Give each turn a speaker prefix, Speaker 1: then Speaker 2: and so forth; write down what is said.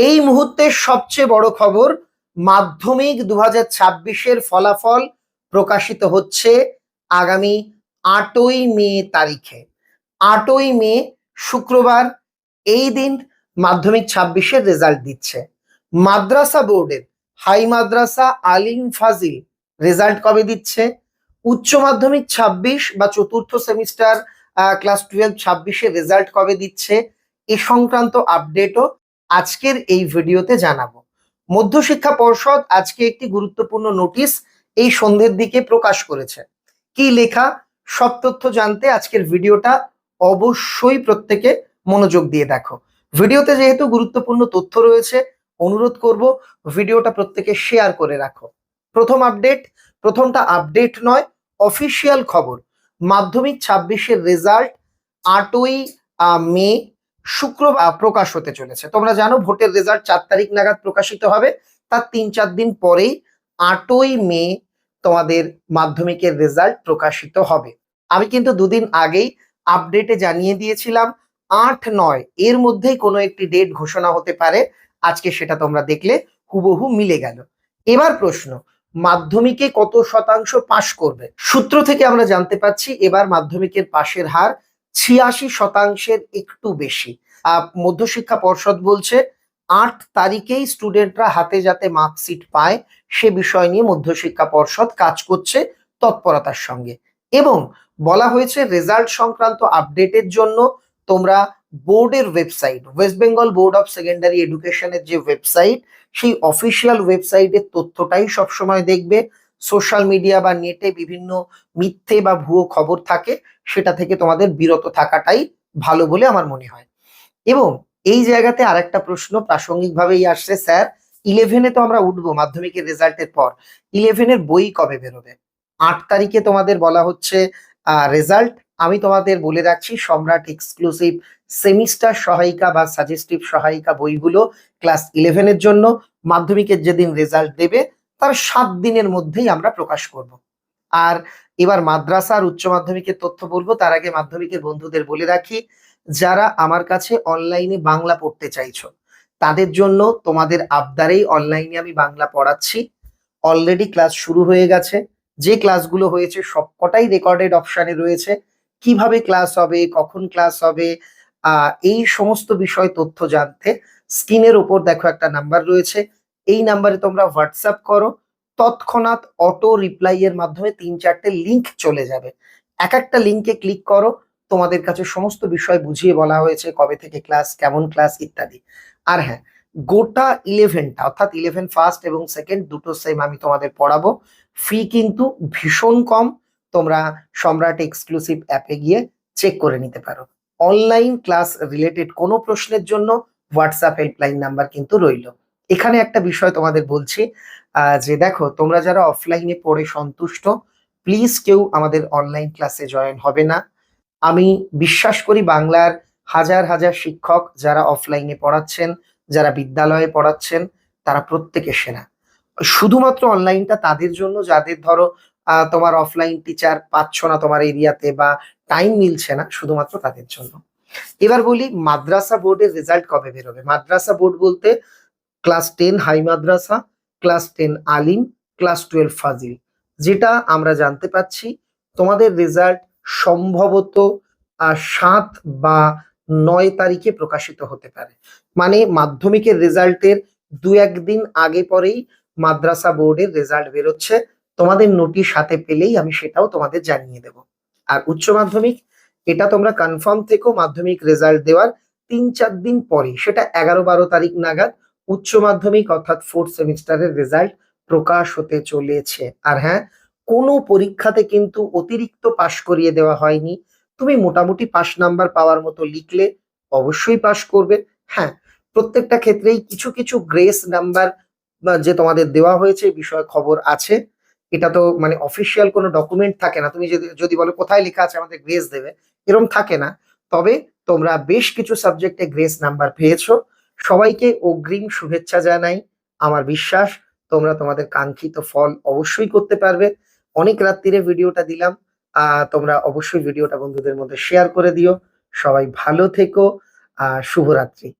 Speaker 1: এই মুহূর্তের সবচেয়ে বড় খবর, মাধ্যমিক 2026-এর ফলাফল প্রকাশিত হচ্ছে আগামী 8ই মে তারিখে। 8ই মে শুক্রবার এই দিন মাধ্যমিক 26-এর রেজাল্ট দিচ্ছে। মাদ্রাসা বোর্ডের হাই মাদ্রাসা আলিম ফাজিল রেজাল্ট কবে দিচ্ছে, উচ্চ মাধ্যমিক 26 বা চতুর্থ সেমিস্টার ক্লাস 12 26-এর রেজাল্ট কবে দিচ্ছে, এ সংক্রান্ত আপডেটও আজকের এই ভিডিওতে জানাবো। মধ্যশিক্ষা পর্ষদ আজকে একটি গুরুত্বপূর্ণ নোটিশ এই সন্ধ্যের দিকে প্রকাশ করেছে। কি লেখা, সব তথ্য জানতে আজকের ভিডিওটা অবশ্যই প্রত্যেকে মনোযোগ দিয়ে দেখো। ভিডিওতে যেহেতু গুরুত্বপূর্ণ তথ্য রয়েছে, অনুরোধ করব ভিডিওটা প্রত্যেকে শেয়ার করে রাখো। প্রথম আপডেট, প্রথমটা আপডেট নয়, অফিসিয়াল খবর। মাধ্যমিক 26-এর রেজাল্ট 8ই মে শুক্রবার প্রকাশ হতে চলেছে। তোমরা জানো ভোটের রেজাল্ট 4 তারিখ নাগাদ প্রকাশিত হবে, তার 3-4 দিন পরেই 8ই মে তোমাদের মাধ্যমিকের রেজাল্ট প্রকাশিত হবে। আমি কিন্তু দুদিন আগেই আপডেটে জানিয়ে দিয়েছিলাম 8-9 এর মধ্যেই কোনো একটি ডেট ঘোষণা হতে পারে। আজকে সেটা তোমরা দেখলে হুবহু মিলে গেল। এবার প্রশ্ন, মাধ্যমিকে কত শতাংশ পাশ করবে? সূত্র থেকে আমরা জানতে পাচ্ছি এবার মাধ্যমিকের পাশের হার 86%-এর একটু বেশি। মধ্যশিক্ষা পর্ষদ বলছে 8 তারিখেই স্টুডেন্টরা হাতে যাতে মার্কশিট পায় সে বিষয় নিয়ে মধ্যশিক্ষা পর্ষদ কাজ করছে তৎপরতার সঙ্গে। এবং বলা হয়েছে রেজাল্ট সংক্রান্ত আপডেটের জন্য তোমরা বোর্ডের website, West Bengal board of secondary এডুকেশনের যে ওয়েবসাইট, সেই অফিসিয়াল ওয়েবসাইটের তথ্যটাই সবসময় দেখবে। সোশ্যাল মিডিয়া বা নেটে বিভিন্ন মিথ্যে বা ভুয়ো খবর থাকে, সেটা থেকে তোমাদের বিরত থাকাটাই ভালো বলে আমার মনে হয়। এবং এই জায়গাতে আরেকটা প্রশ্ন প্রাসঙ্গিকভাবেই আসছে, স্যার 11-এ তো আমরা উঠবো মাধ্যমিকের রেজাল্টের পর, 11-এর বই কবে বেরোবে? 8 তারিখে তোমাদের বলা হচ্ছে রেজাল্ট। আমি তোমাদের বলে রাখছি, সম্রাট এক্সক্লুসিভ সেমিস্টার সহায়িকা বা সাজেস্টিভ সহায়িকা বইগুলো ক্লাস 11-এর জন্য মাধ্যমিকের যেদিন রেজাল্ট দেবে তার 7 দিনের মধ্যেই আমরা প্রকাশ করব। আর এবার মাদ্রাসা আর উচ্চ মাধ্যমিকের তথ্য বলবো, তার আগে মাধ্যমিকের বন্ধুদের বলে রাখি, যারা আমার কাছে অনলাইনে বাংলা পড়তে চাইছো তাদের জন্য তোমাদের আবদারেই অনলাইনে আমি বাংলা পড়াচ্ছি। অলরেডি ক্লাস শুরু হয়ে গেছে। যে ক্লাসগুলো হয়েছে সবকটাই রেকর্ডেড অপশানে রয়েছে। কিভাবে ক্লাস হবে, কখন ক্লাস হবে, এই সমস্ত বিষয় তথ্য জানতে স্ক্রিনের উপর দেখো একটা নাম্বার রয়েছে, এই নাম্বারে তোমরা হোয়াটসঅ্যাপ করো, তৎক্ষণাৎ অটো রিপ্লাই এর মাধ্যমে 3-4টে লিঙ্ক চলে যাবে। এক একটা লিঙ্কে ক্লিক করো, তোমাদের কাছে সমস্ত বিষয় বুঝিয়ে বলা হয়েছে, কবে থেকে ক্লাস, কেমন ক্লাস ইত্যাদি। আর হ্যাঁ, গোটা 11টা অর্থাৎ 11 ফার্স্ট এবং সেকেন্ড দুটো সেম আমি তোমাদের পড়াবো। ফি কিন্তু ভীষণ কম, তোমরা সম্রাট এক্সক্লুসিভ অ্যাপে গিয়ে চেক করে নিতে পারো। অনলাইন ক্লাস রিলেটেড কোনো প্রশ্নের জন্য হোয়াটসঅ্যাপ হেল্পলাইন নাম্বার কিন্তু রইল। এখানে একটা বিষয় তোমাদের বলছি, যে দেখো তোমরা যারা অফলাইনে পড়ে সন্তুষ্ট, প্লিজ কেউ আমাদের অনলাইন ক্লাসে জয়েন হবে না। আমি বিশ্বাস করি বাংলার হাজার হাজার শিক্ষক যারা অফলাইনে পড়াচ্ছেন, যারা বিদ্যালয়ে পড়াচ্ছেন, তারা প্রত্যেকে সেরা। শুধুমাত্র অনলাইনটা তাদের জন্য যাদের ধরো তোমার অফলাইন টিচার পাচ্ছ না তোমার এরিয়াতে বা টাইম মিলছে না, শুধুমাত্র তাদের জন্য। এবার বলি মাদ্রাসা বোর্ডের রেজাল্ট কবে বেরোবে। মাদ্রাসা বোর্ড বলতে ক্লাস 10 হাই মাদ্রাসা, ক্লাস 10 আলিম, ক্লাস 12 ফাজিল। যেটা আমরা জানতে পাচ্ছি তোমাদের রেজাল্ট সম্ভবত 7 বা 9 তারিখে প্রকাশিত হতে পারে। মানে মাধ্যমিকের রেজাল্টের 2-1 দিন আগে পরেই মাদ্রাসা বোর্ডের রেজাল্ট বেরোচ্ছে। তোমাদের নোটিশ হাতে পেলেই আমি সেটাও তোমাদের জানিয়ে দেব। আর উচ্চ মাধ্যমিক, এটা তোমরা কনফার্ম থেকো, মাধ্যমিক রেজাল্ট দেওয়ার 3-4 দিন পরে, সেটা 11-12 তারিখ নাগাদ উচ্চ মাধ্যমিক অর্থাৎ 4th সেমিস্টারের রেজাল্ট প্রকাশ হতে চলেছে। আর হ্যাঁ, কোনো পরীক্ষাতে কিন্তু অতিরিক্ত পাশ করিয়ে দেওয়া হয়নি। তুমি মোটামুটি পাস নাম্বার পাওয়ার মতো লিখলে অবশ্যই পাশ করবে। হ্যাঁ, প্রত্যেকটা ক্ষেত্রেই কিছু কিছু গ্রেস নাম্বার যে তোমাদের দেওয়া হয়েছে এই বিষয়ে খবর আছে। এটা তো মানে অফিসিয়াল কোনো ডকুমেন্ট থাকে না, তুমি যদি যদি বলো কোথায় লেখা আছে আমাদের গ্রেস দেবে, এরকম থাকে না। তবে তোমরা বেশ কিছু সাবজেক্টে গ্রেস নাম্বার পেয়েছো। সবাইকে অগ্রিম শুভেচ্ছা জানাই। আমার বিশ্বাস তোমরা তোমাদের কাঙ্ক্ষিত ফল অবশ্যই করতে পারবে। অনেক রাত্রিরে ভিডিওটা দিলাম, তোমরা অবশ্যই ভিডিওটা বন্ধুদের মধ্যে শেয়ার করে দিও। সবাই ভালো থেকো, শুভরাত্রি।